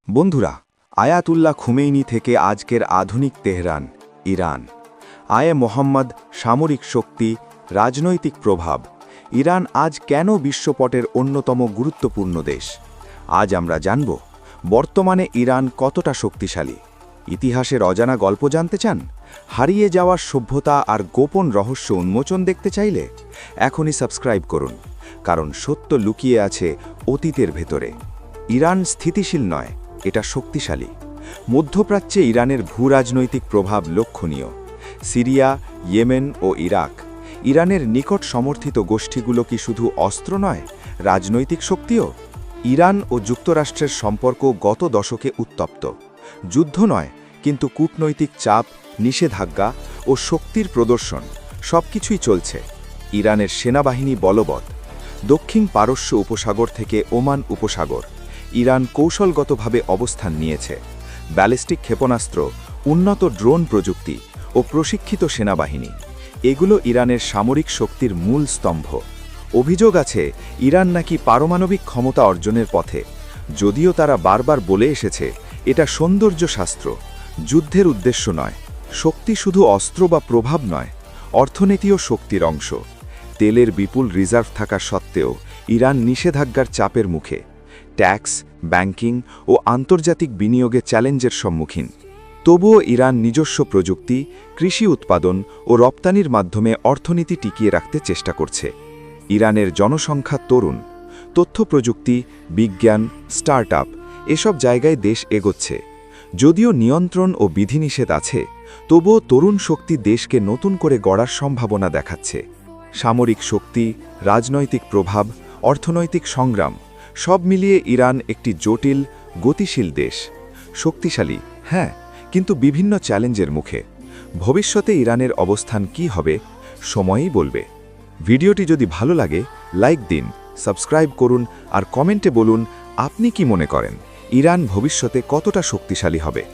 বন্ধুরা, আয়াতুল্লাহ খুমেইনি থেকে আজকের আধুনিক তেহরান, ইরান। আয়ে মোহাম্মদ, সামরিক শক্তি, রাজনৈতিক প্রভাব। ইরান আজ কেন বিশ্বপটের অন্যতম গুরুত্বপূর্ণ দেশ? আজ আমরা জানব, বর্তমানে ইরান কতটা শক্তিশালী। ইতিহাসের অজানা গল্প জানতে চান? হারিয়ে যাওয়া সভ্যতা আর গোপন রহস্য উন্মোচন দেখতে চাইলে এখনই সাবস্ক্রাইব করুন, কারণ সত্য লুকিয়ে আছে অতীতের ভেতরে। ইরান স্থিতিশীল নয়, এটা শক্তিশালী। মধ্যপ্রাচ্যে ইরানের ভূরাজনৈতিক প্রভাব লক্ষণীয়। সিরিয়া, ইয়েমেন ও ইরাক। ইরানের নিকট সমর্থিত গোষ্ঠীগুলো কি শুধু অস্ত্র নয়, রাজনৈতিক শক্তিও? ইরান ও যুক্তরাষ্ট্রের সম্পর্ক গত দশকে উত্তপ্ত। যুদ্ধ নয়, কিন্তু কূটনৈতিক চাপ, নিষেধাজ্ঞা ও শক্তির প্রদর্শন সবকিছুই চলছে। ইরানের সেনাবাহিনী বলবৎ। দক্ষিণ পারস্য উপসাগর থেকে ওমান উপসাগর ইরান কৌশলগতভাবে অবস্থান নিয়েছে। ব্যালিস্টিক ক্ষেপণাস্ত্র, উন্নত ড্রোন প্রযুক্তি ও প্রশিক্ষিত সেনাবাহিনী, এগুলো ইরানের সামরিক শক্তির মূল স্তম্ভ। অভিযোগ আছে ইরান নাকি পারমাণবিক ক্ষমতা অর্জনের পথে, যদিও তারা বারবার বলে এসেছে এটা সৌন্দর্য শাস্ত্র, যুদ্ধের উদ্দেশ্য নয়। শক্তি শুধু অস্ত্র বা প্রভাব নয়, অর্থনীতিও শক্তির অংশ। তেলের বিপুল রিজার্ভ থাকা সত্ত্বেও ইরান নিষেধাজ্ঞার চাপের মুখে। ট্যাক্স, ব্যাংকিং ও আন্তর্জাতিক বিনিয়োগে চ্যালেঞ্জের সম্মুখীন। তবুও ইরান নিজস্ব প্রযুক্তি, কৃষি উৎপাদন ও রপ্তানির মাধ্যমে অর্থনীতি টিকিয়ে রাখতে চেষ্টা করছে। ইরানের জনসংখ্যা তরুণ। তথ্য প্রযুক্তি, বিজ্ঞান, স্টার্টআপ এসব জায়গায় দেশ এগোচ্ছে। যদিও নিয়ন্ত্রণ ও বিধিনিষেধ আছে, তবুও তরুণ শক্তি দেশকে নতুন করে গড়ার সম্ভাবনা দেখাচ্ছে। সামরিক শক্তি, রাজনৈতিক প্রভাব, অর্থনৈতিক সংগ্রাম সব মিলিয়ে ইরান একটি জটিল, গতিশীল দেশ। শক্তিশালী, হ্যাঁ, কিন্তু বিভিন্ন চ্যালেঞ্জের মুখে। ভবিষ্যতে ইরানের অবস্থান কি হবে, সময়ই বলবে। ভিডিওটি যদি ভালো লাগে, লাইক দিন, সাবস্ক্রাইব করুন আর কমেন্টে বলুন আপনি কি মনে করেন ইরান ভবিষ্যতে কতটা শক্তিশালী হবে।